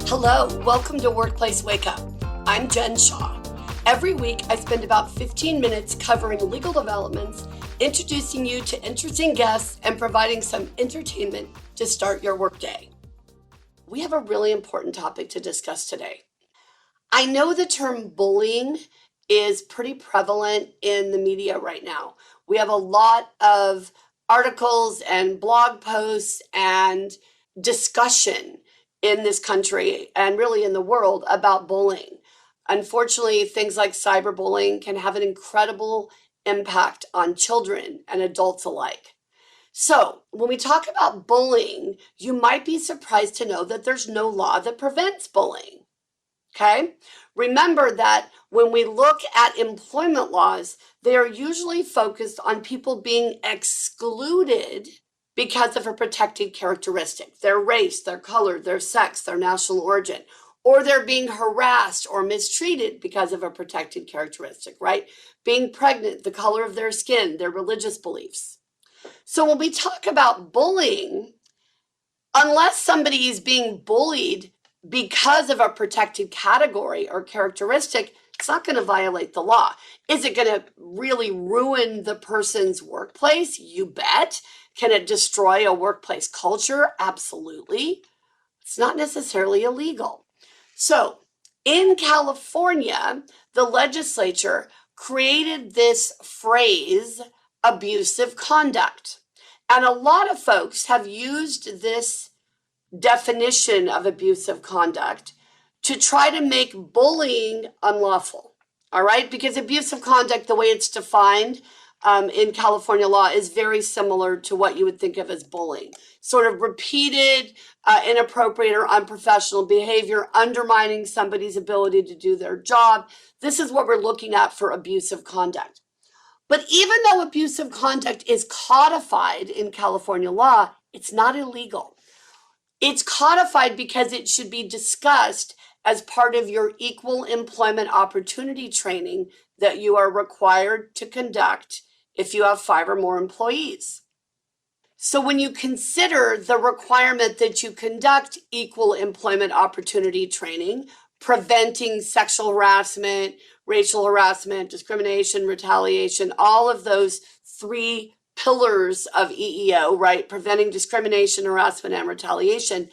Hello, welcome to Workplace Wake Up. I'm Jen Shaw. Every week, I spend about 15 minutes covering legal developments, introducing you to interesting guests, and providing some entertainment to start your workday. We have a really important topic to discuss today. I know the term bullying is pretty prevalent in the media right now. We have a lot of articles and blog posts and discussion in this country and really in the world about bullying. Unfortunately, things like cyberbullying can have an incredible impact on children and adults alike. So, when we talk about bullying, you might be surprised to know that there's no law that prevents bullying. Okay? Remember that when we look at employment laws, they are usually focused on people being excluded because of a protected characteristic, their race, their color, their sex, their national origin, or they're being harassed or mistreated because of a protected characteristic, right? Being pregnant, the color of their skin, their religious beliefs. So when we talk about bullying, unless somebody is being bullied because of a protected category or characteristic, it's not going to violate the law. Is it going to really ruin the person's workplace? You bet. Can it destroy a workplace culture? Absolutely. It's not necessarily illegal. So in California, the legislature created this phrase, abusive conduct. And a lot of folks have used this definition of abusive conduct to try to make bullying unlawful. All right, because abusive conduct, the way it's defined in California law, is very similar to what you would think of as bullying. Sort of repeated, inappropriate or unprofessional behavior, undermining somebody's ability to do their job. This is what we're looking at for abusive conduct. But even though abusive conduct is codified in California law, it's not illegal. It's codified because it should be discussed as part of your equal employment opportunity training that you are required to conduct if you have 5 or more employees. So when you consider the requirement that you conduct equal employment opportunity training, preventing sexual harassment, racial harassment, discrimination, retaliation, all of those 3 pillars of EEO, right? Preventing discrimination, harassment, and retaliation.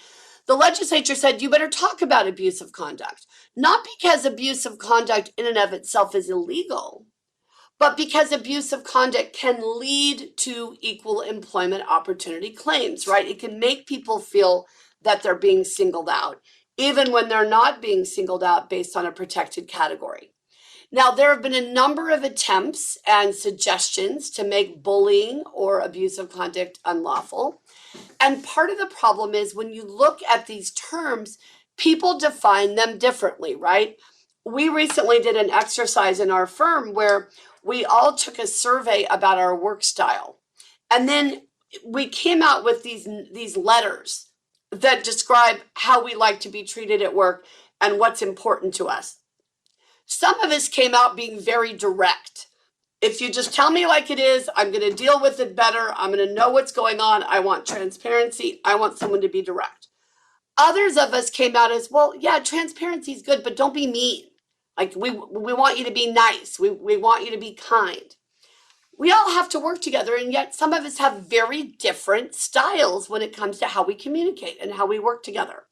The legislature said, you better talk about abusive conduct, not because abusive conduct in and of itself is illegal, but because abusive conduct can lead to equal employment opportunity claims, right? It can make people feel that they're being singled out, even when they're not being singled out based on a protected category. Now, there have been a number of attempts and suggestions to make bullying or abusive conduct unlawful. And part of the problem is when you look at these terms, people define them differently, right? We recently did an exercise in our firm where we all took a survey about our work style. And then we came out with these letters that describe how we like to be treated at work and what's important to us. Some of us came out being very direct. If you just tell me like it is, I'm going to deal with it better. I'm going to know what's going on. I want transparency. I want someone to be direct. Others of us came out as, well, yeah, transparency is good, but don't be mean. Like we want you to be nice. We want you to be kind. We all have to work together, and yet some of us have very different styles when it comes to how we communicate and how we work together.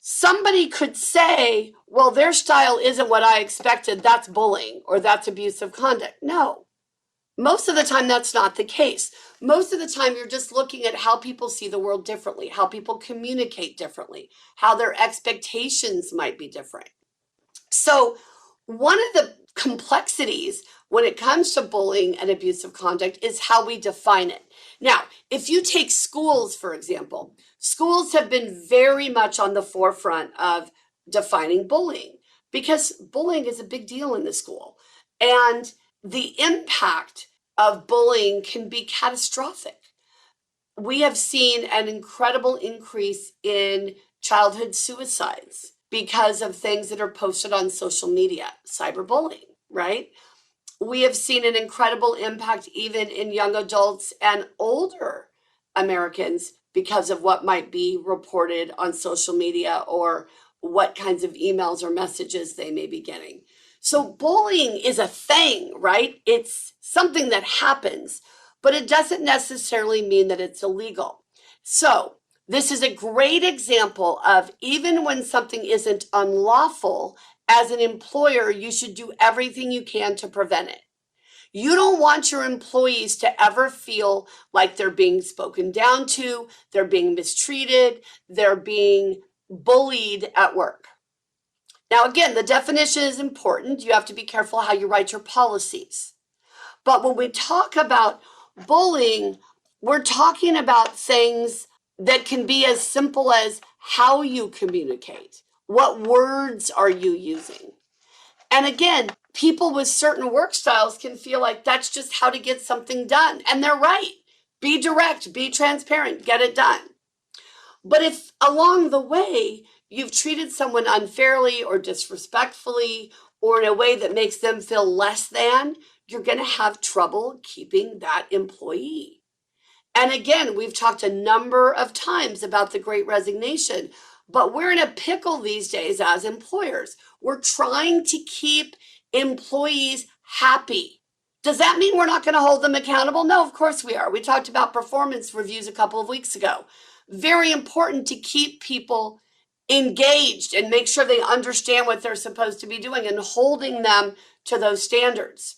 Somebody could say, well, their style isn't what I expected. That's bullying or that's abusive conduct. No, most of the time that's not the case. Most of the time you're just looking at how people see the world differently, how people communicate differently, how their expectations might be different. So one of the complexities when it comes to bullying and abusive conduct is how we define it. Now, if you take schools, for example, schools have been very much on the forefront of defining bullying because bullying is a big deal in the school. And the impact of bullying can be catastrophic. We have seen an incredible increase in childhood suicides because of things that are posted on social media, cyberbullying, right? We have seen an incredible impact even in young adults and older Americans because of what might be reported on social media or what kinds of emails or messages they may be getting. So bullying is a thing, right? It's something that happens, but it doesn't necessarily mean that it's illegal. So this is a great example of even when something isn't unlawful, as an employer, you should do everything you can to prevent it. You don't want your employees to ever feel like they're being spoken down to, they're being mistreated, they're being bullied at work. Now, again, the definition is important. You have to be careful how you write your policies. But when we talk about bullying, we're talking about things that can be as simple as how you communicate. What words are you using? And again, people with certain work styles can feel like that's just how to get something done. And they're right. Be direct, be transparent, get it done. But if along the way you've treated someone unfairly or disrespectfully or in a way that makes them feel less than, you're going to have trouble keeping that employee. And again, we've talked a number of times about the Great Resignation, but we're in a pickle these days as employers. We're trying to keep employees happy. Does that mean we're not going to hold them accountable? No, of course we are. We talked about performance reviews a couple of weeks ago. Very important to keep people engaged and make sure they understand what they're supposed to be doing and holding them to those standards.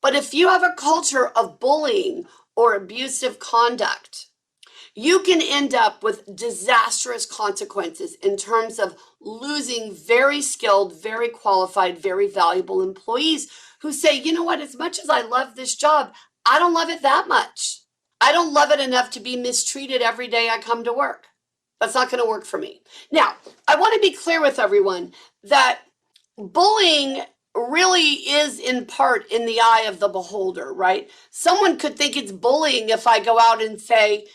But if you have a culture of bullying or abusive conduct, you can end up with disastrous consequences in terms of losing very skilled, very qualified, very valuable employees who say, you know what, as much as I love this job, I don't love it that much. I don't love it enough to be mistreated every day I come to work. That's not going to work for me. Now, I want to be clear with everyone that bullying really is in part in the eye of the beholder, right? Someone could think it's bullying if I go out and say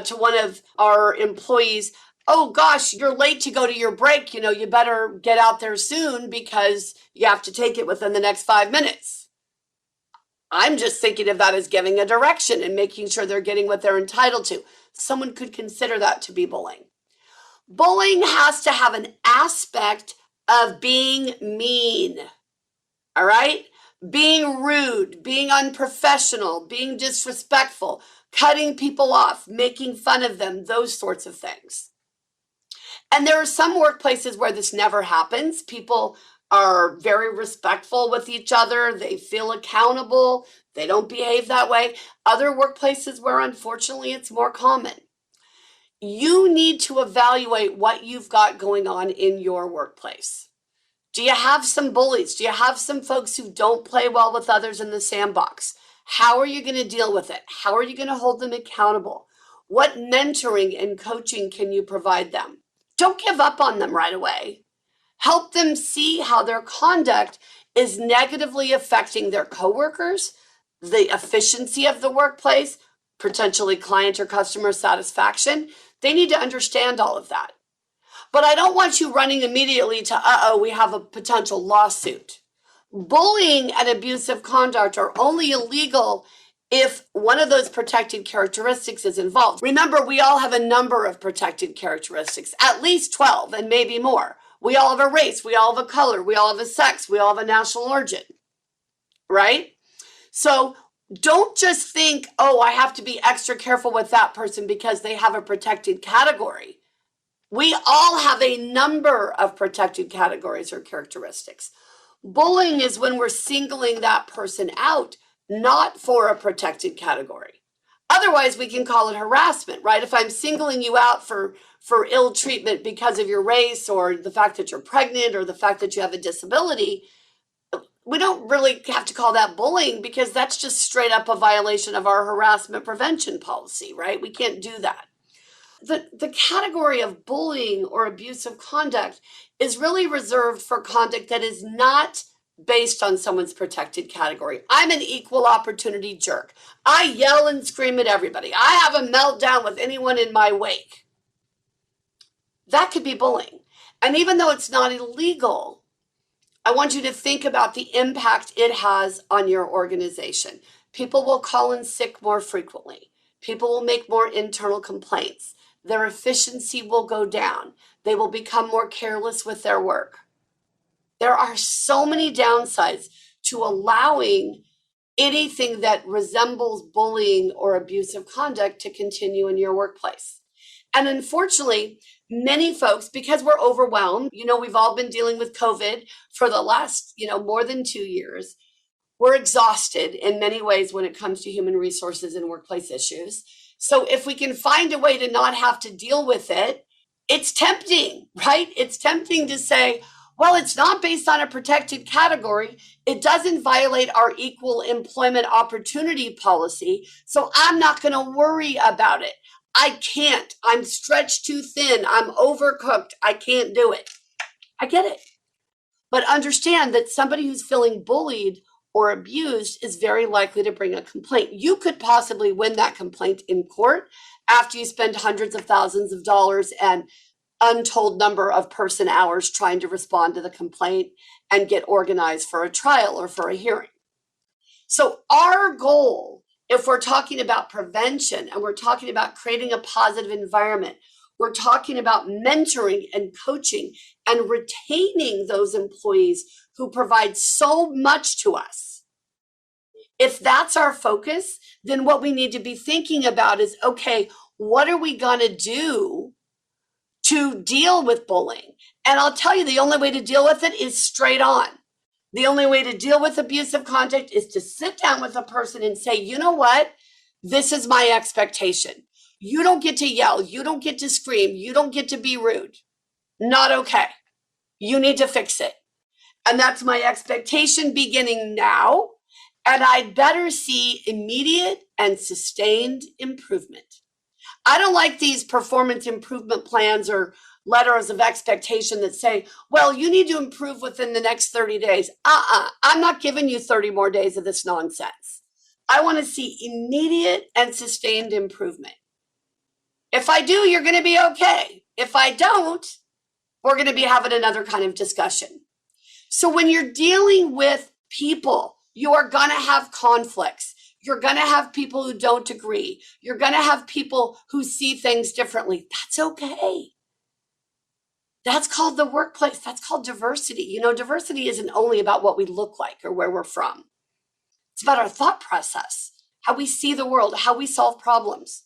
to one of our employees, oh gosh, you're late to go to your break. You know, you better get out there soon because you have to take it within the next 5 minutes. I'm just thinking of that as giving a direction and making sure they're getting what they're entitled to. Someone could consider that to be bullying. Bullying has to have an aspect of being mean, all right? Being rude, being unprofessional, being disrespectful, cutting people off, making fun of them, those sorts of things. And there are some workplaces where this never happens. People are very respectful with each other. They feel accountable. They don't behave that way. Other workplaces where unfortunately it's more common. You need to evaluate what you've got going on in your workplace. Do you have some bullies? Do you have some folks who don't play well with others in the sandbox? How are you going to deal with it? How are you going to hold them accountable? What mentoring and coaching can you provide them? Don't give up on them right away. Help them see how their conduct is negatively affecting their coworkers, the efficiency of the workplace, potentially client or customer satisfaction. They need to understand all of that. But I don't want you running immediately to, we have a potential lawsuit. Bullying and abusive conduct are only illegal if one of those protected characteristics is involved. Remember, we all have a number of protected characteristics, at least 12 and maybe more. We all have a race, we all have a color, we all have a sex, we all have a national origin, right? So don't just think, I have to be extra careful with that person because they have a protected category. We all have a number of protected categories or characteristics. Bullying is when we're singling that person out, not for a protected category. Otherwise, we can call it harassment, right? If I'm singling you out for ill treatment because of your race or the fact that you're pregnant or the fact that you have a disability, we don't really have to call that bullying because that's just straight up a violation of our harassment prevention policy, right? We can't do that. The category of bullying or abusive conduct is really reserved for conduct that is not based on someone's protected category. I'm an equal opportunity jerk. I yell and scream at everybody. I have a meltdown with anyone in my wake. That could be bullying. And even though it's not illegal, I want you to think about the impact it has on your organization. People will call in sick more frequently. People will make more internal complaints. Their efficiency will go down. They will become more careless with their work. There are so many downsides to allowing anything that resembles bullying or abusive conduct to continue in your workplace. And unfortunately, many folks, because we're overwhelmed, we've all been dealing with COVID for the last, more than 2 years. We're exhausted in many ways when it comes to human resources and workplace issues. So if we can find a way to not have to deal with it, it's tempting, right? It's tempting to say, well, it's not based on a protected category. It doesn't violate our equal employment opportunity policy. So I'm not going to worry about it. I can't. I'm stretched too thin. I'm overcooked. I can't do it. I get it. But understand that somebody who's feeling bullied or abused is very likely to bring a complaint. You could possibly win that complaint in court after you spend hundreds of thousands of dollars and untold number of person hours trying to respond to the complaint and get organized for a trial or for a hearing. So our goal, if we're talking about prevention and we're talking about creating a positive environment, we're talking about mentoring and coaching and retaining those employees who provide so much to us. If that's our focus, then what we need to be thinking about is, okay, what are we going to do to deal with bullying? And I'll tell you, the only way to deal with it is straight on. The only way to deal with abusive conduct is to sit down with a person and say, you know what? This is my expectation. You don't get to yell. You don't get to scream. You don't get to be rude. Not okay. You need to fix it. And that's my expectation beginning now. And I'd better see immediate and sustained improvement. I don't like these performance improvement plans or letters of expectation that say, well, you need to improve within the next 30 days. I'm not giving you 30 more days of this nonsense. I want to see immediate and sustained improvement. If I do, you're going to be okay. If I don't, we're going to be having another kind of discussion. So when you're dealing with people, you are going to have conflicts. You're going to have people who don't agree. You're going to have people who see things differently. That's okay. That's called the workplace. That's called diversity. Diversity isn't only about what we look like or where we're from. It's about our thought process, how we see the world, how we solve problems.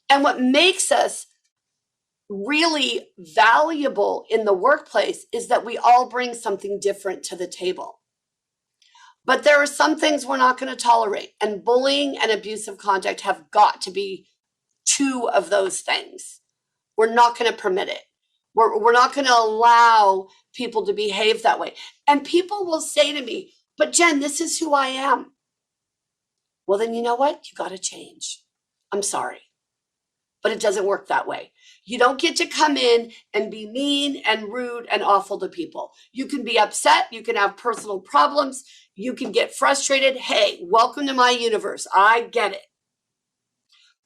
And what makes us really valuable in the workplace is that we all bring something different to the table. But there are some things we're not going to tolerate, and bullying and abusive conduct have got to be two of those things. We're not going to permit it. We're not going to allow people to behave that way. And people will say to me, but Jen, this is who I am. Well, then you know what? You got to change. I'm sorry, but it doesn't work that way. You don't get to come in and be mean and rude and awful to people. You can be upset. You can have personal problems. You can get frustrated. Hey, welcome to my universe. I get it.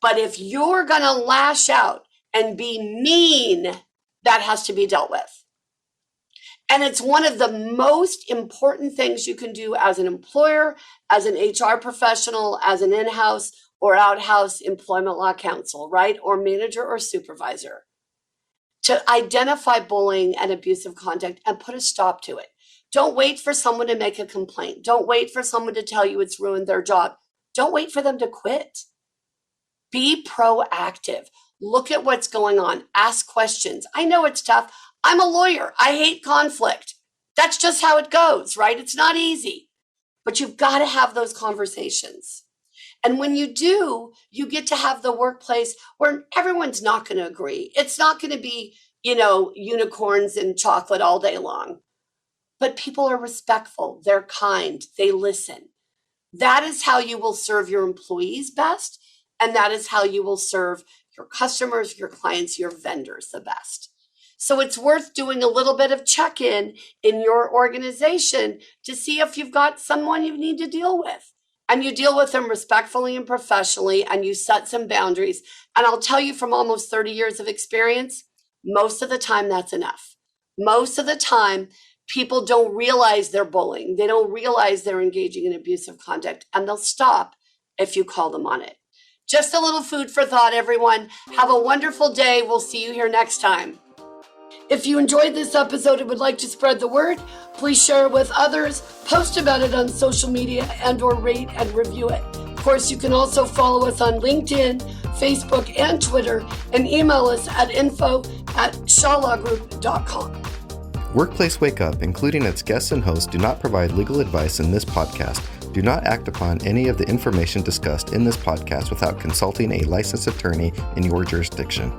But if you're going to lash out and be mean, that has to be dealt with. And it's one of the most important things you can do as an employer, as an HR professional, as an in-house or out-house employment law counsel, right? Or manager or supervisor, to identify bullying and abusive conduct and put a stop to it. Don't wait for someone to make a complaint. Don't wait for someone to tell you it's ruined their job. Don't wait for them to quit. Be proactive. Look at what's going on. Ask questions. I know it's tough. I'm a lawyer. I hate conflict. That's just how it goes, right? It's not easy, but you've got to have those conversations. And when you do, you get to have the workplace where everyone's not going to agree. It's not going to be, unicorns and chocolate all day long. But people are respectful. They're kind. They listen. That is how you will serve your employees best. And that is how you will serve your customers, your clients, your vendors the best. So it's worth doing a little bit of check-in in your organization to see if you've got someone you need to deal with. And you deal with them respectfully and professionally, and you set some boundaries. And I'll tell you from almost 30 years of experience, most of the time that's enough. Most of the time, people don't realize they're bullying. They don't realize they're engaging in abusive conduct, and they'll stop if you call them on it. Just a little food for thought, everyone. Have a wonderful day. We'll see you here next time. If you enjoyed this episode and would like to spread the word, please share it with others, post about it on social media, and/or rate and review it. Of course, you can also follow us on LinkedIn, Facebook, and Twitter, and email us at info@shawlawgroup.com. Workplace Wake Up, including its guests and hosts, do not provide legal advice in this podcast. Do not act upon any of the information discussed in this podcast without consulting a licensed attorney in your jurisdiction.